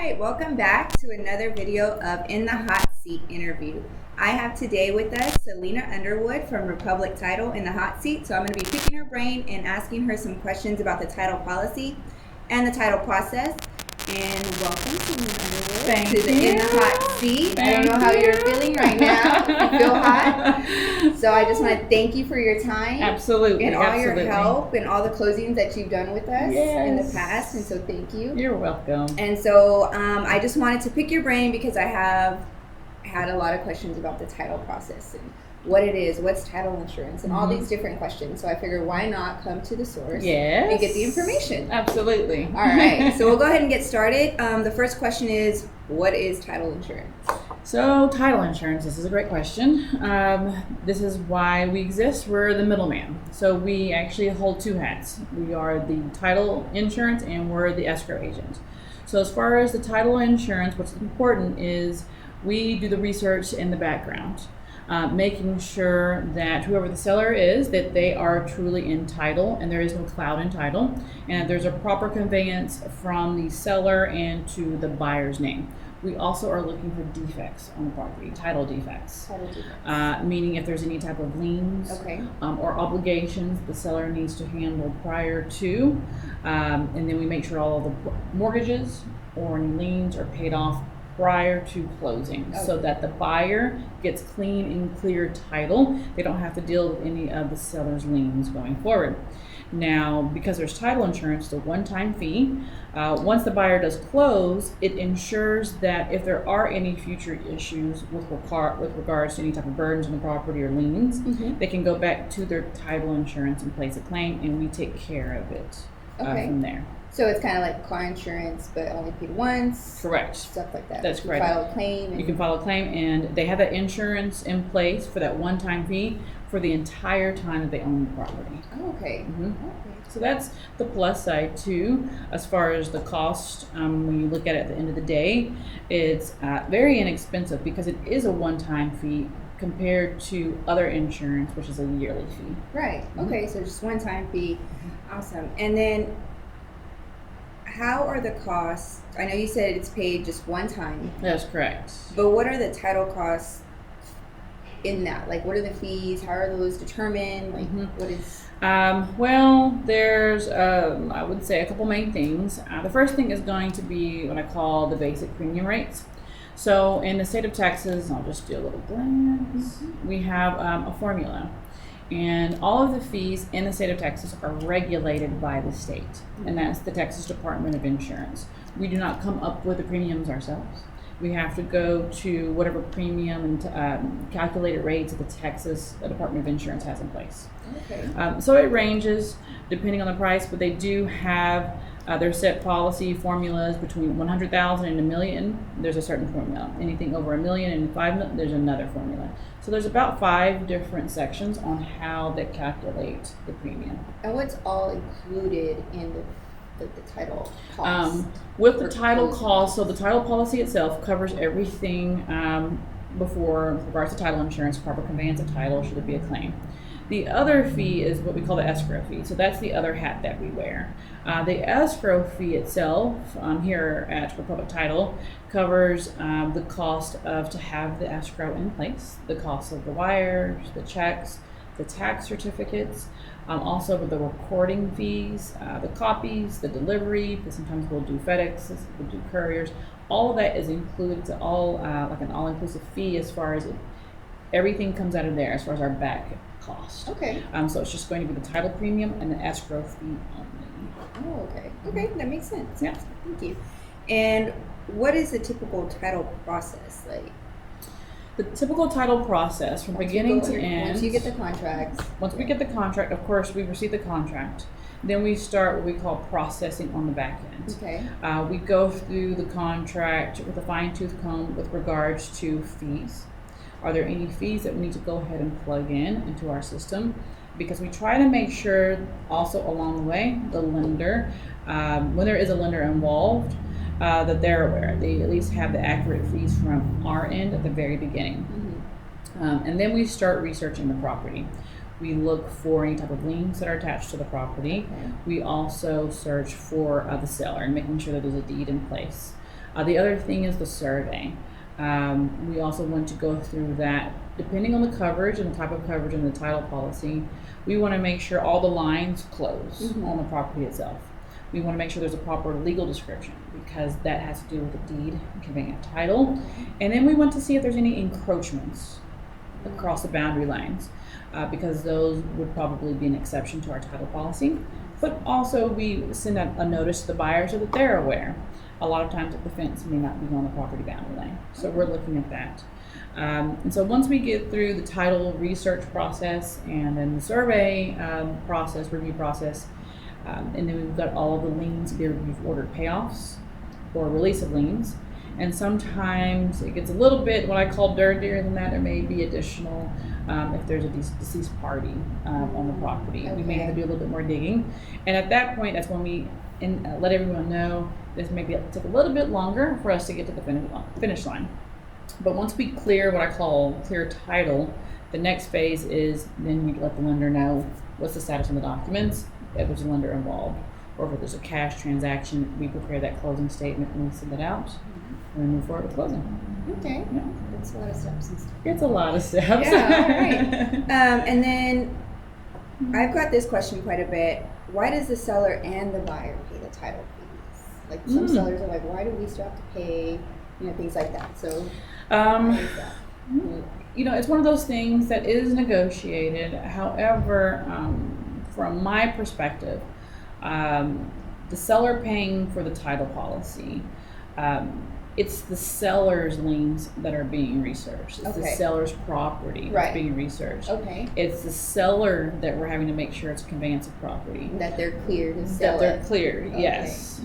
right, welcome back to another video of In the Hot Seat interview. I have today with us Selena Underwood from Republic Title in the hot seat. So I'm going to be picking her brain and asking her some questions about the title policy and the title process. And welcome, Selena Underwood, Thank to the you. In the Hot Seat. Thank I don't know how you. you're feeling right now. You feel hot? So I just want to thank you for your time. Absolutely. And all absolutely. your help and all the closings that you've done with us in the Yes. past. And so thank you. You're welcome. And so I just wanted to pick your brain because I have had a lot of questions about the title process and what it is, what's title insurance, and all these different questions. So I figured, why not come to the source Yes. and get the information? Absolutely. All right, so we'll go ahead and get started. The first question is, what is title insurance? So, title insurance, this is a great question. This is why we exist. We're the middleman. So, we actually hold two hats. We are the title insurance and we're the escrow agent. So, as far as the title insurance, what's important is we do the research in the background. Making sure that whoever the seller is, that they are truly in title and there is no cloud in title, and there's a proper conveyance from the seller and to the buyer's name. We also are looking for defects on the property, title defects. Meaning if there's any type of liens or obligations the seller needs to handle prior to, and then we make sure all of the mortgages or any liens are paid off prior to closing, so that the buyer gets clean and clear title. They don't have to deal with any of the seller's liens going forward. Now, because there's title insurance, the one-time fee, once the buyer does close, it ensures that if there are any future issues with regards to any type of burdens on the property or liens, they can go back to their title insurance and place a claim, and we take care of it from there. So it's kind of like car insurance, but only paid once. Correct. Stuff like that. That's correct. File a claim. You can file a claim, and they have that insurance in place for that one-time fee for the entire time that they own the property. Oh, okay. Okay. So that's the plus side too. As far as the cost, when you look at it at the end of the day, it's very inexpensive because it is a one-time fee compared to other insurance, which is a yearly fee. Right. Okay. So just one-time fee. Awesome. And then, how are the costs? I know you said it's paid just one time. That's correct. But what are the title costs in that? Like, what are the fees? How are those determined? Like, what is... Well, there's, I would say, a couple main things. The first thing is going to be what I call the basic premium rates. So in the state of Texas, I'll just do a little glance. We have a formula. And all of the fees in the state of Texas are regulated by the state, and that's the Texas Department of Insurance. We do not come up with the premiums ourselves. We have to go to whatever premium and calculated rates that the Texas Department of Insurance has in place. Okay. So it ranges depending on the price, but they do have their set policy formulas between 100,000 and $1 million. There's a certain formula. Anything over $1 million and $5 million, there's another formula. So there's about 5 different sections on how they calculate the premium. And what's all included in the title cost? With the title cost, so the title policy itself covers everything before with regards to title insurance, proper conveyance of title, should there be a claim. The other fee is what we call the escrow fee. So that's the other hat that we wear. The escrow fee itself here at Republic Title covers the cost of to have the escrow in place, the cost of the wires, the checks, the tax certificates, also with the recording fees, the copies, the delivery, because sometimes we'll do FedEx, we'll do couriers. All of that is included. It's all like an all-inclusive fee as far as everything comes out of there as far as our back cost. Okay. So it's just going to be the title premium and the escrow fee only. Oh, okay. Okay, that makes sense. Yeah. Thank you. And what is the typical title process like? The typical title process from beginning to end. Once you get the contract. Once we get the contract, of course, we receive the contract. Then we start what we call processing on the back end. Okay. We go through the contract with a fine-tooth comb with regards to fees. Are there any fees that we need to go ahead and plug into our system? Because we try to make sure also along the way, the lender, when there is a lender involved, that they're aware. They at least have the accurate fees from our end at the very beginning. And then we start researching the property. We look for any type of liens that are attached to the property. We also search for the seller and making sure that there's a deed in place. The other thing is the survey. We also want to go through that. Depending on the coverage and the type of coverage in the title policy, we want to make sure all the lines close on the property itself. We want to make sure there's a proper legal description because that has to do with the deed, conveying a title. And then we want to see if there's any encroachments across the boundary lines because those would probably be an exception to our title policy. But also we send out a notice to the buyer so that they're aware. A lot of times the fence may not be on the property boundary line. So we're looking at that. And so once we get through the title research process and then the survey review process, and then we've got all of the liens, either we've ordered payoffs or release of liens. And sometimes it gets a little bit what I call dirtier than that. There may be additional, if there's a deceased party on the property. We may have to do a little bit more digging. And at that point, that's when we let everyone know this may take a little bit longer for us to get to the finish line. But once we clear what I call clear title, the next phase is then we let the lender know what's the status on the documents, if there's a lender involved, or if there's a cash transaction, we prepare that closing statement and we send it out, and we move forward with closing. Okay. Yeah. That's a lot of steps and stuff. It's a lot of steps. Yeah, all right. And then I've got this question quite a bit. Why does the seller and the buyer pay the title fees? Like some sellers are like, why do we still have to pay, things like that. So why is that? It's one of those things that is negotiated. However, from my perspective, the seller paying for the title policy, it's the seller's liens that are being researched. It's the seller's property that's being researched. Okay. It's the seller that we're having to make sure it's a conveyance of property. That they're cleared to sell it. That they're cleared, yes.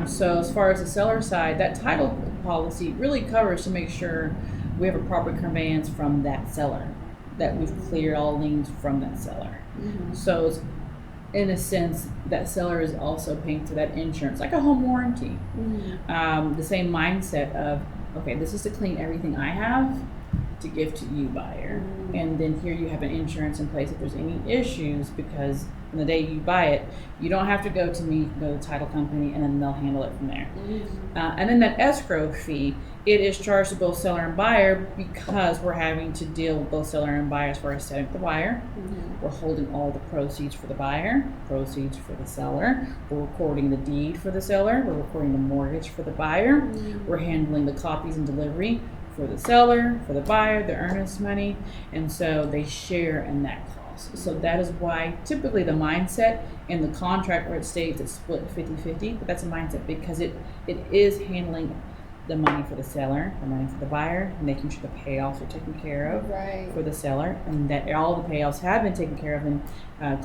So as far as the seller side, that title policy really covers to make sure we have a proper conveyance from that seller, that we've cleared all liens from that seller. So it's, in a sense, that seller is also paying for that insurance, like a home warranty. The same mindset of, okay, this is to clean everything I have to give to you, buyer. And then here you have an insurance in place if there's any issues, because on the day you buy it, you don't have to go to me, you can go to the title company, and then they'll handle it from there. And then that escrow fee, it is charged to both seller and buyer because we're having to deal with both seller and buyer as far as setting up the buyer. We're holding all the proceeds for the buyer, proceeds for the seller. We're recording the deed for the seller. We're recording the mortgage for the buyer. We're handling the copies and delivery for the seller, for the buyer, the earnest money. And so they share in that cost. So that is why typically the mindset in the contract where it states it's split 50-50, but that's a mindset because it is handling the money for the seller, the money for the buyer, making sure the payoffs are taken care of for the seller, and that all the payoffs have been taken care of and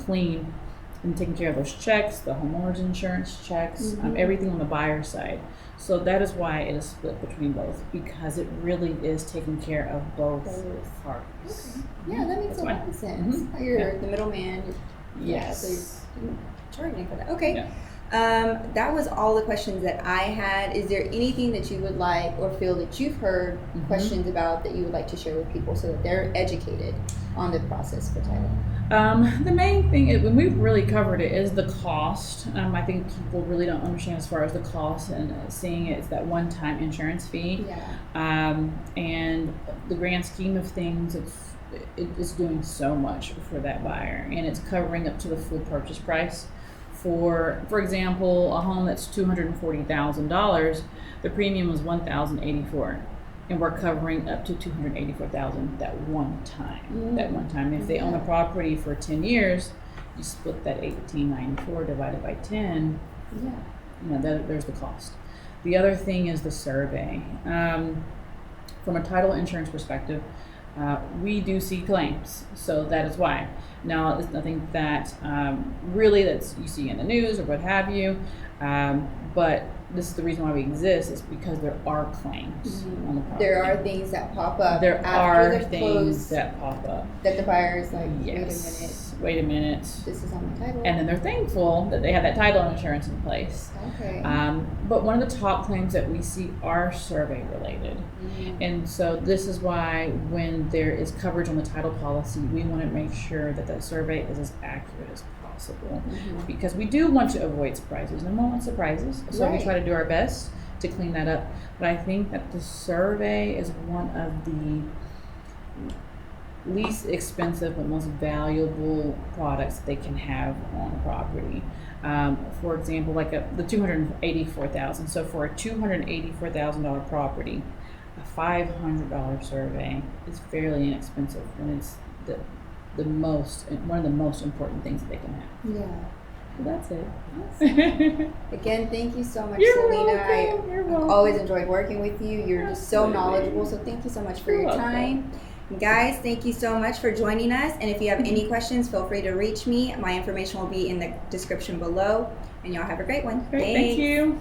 clean, and taking care of those checks, the homeowner's insurance checks, everything on the buyer side. So that is why it is split between both, because it really is taking care of both parties. Yeah, that makes a lot of sense. You're the middleman. Yes. So you're charging for that. Okay. That was all the questions that I had. Is there anything that you would like or feel that you've heard questions about that you would like to share with people so that they're educated on the process for title? The main thing, when we've really covered it, is the cost. I think people really don't understand as far as the cost, and seeing it as that one-time insurance fee. And the grand scheme of things, it is doing so much for that buyer, and it's covering up to the full purchase price. For example, a home that's $240,000, the premium was $1,084, and we're covering up to $284,000 that one time. If they own a property for 10 years, you split that $1,894 divided by 10. There's the cost. The other thing is the survey. From a title insurance perspective, we do see claims, so that is why. Now, it's nothing that really that's you see in the news or what have you, but this is the reason why we exist, is because there are claims on the property. There are things that pop up. There are things that pop up. That the buyer is like, wait a minute. This is on the title. And then they're thankful that they have that title insurance in place. But one of the top claims that we see are survey related. And so this is why when there is coverage on the title policy, we want to make sure that that survey is as accurate as possible. Because we do want to avoid surprises. No one wants surprises. So we try to do our best to clean that up. But I think that the survey is one of the least expensive but most valuable products they can have on a property. For example, like the $284,000. So for a $284,000 property, a $500 survey is fairly inexpensive when it's one of the most important things that they can have. Yeah. So that's it. Again, thank you so much, You're Selena. welcome. You're welcome. I've always enjoyed working with you. You're just so Absolutely. knowledgeable. So thank you so much for You're your welcome. time. Guys, thank you so much for joining us. And if you have any questions, feel free to reach me. My information will be in the description below. And y'all have a great one. Great, thank you.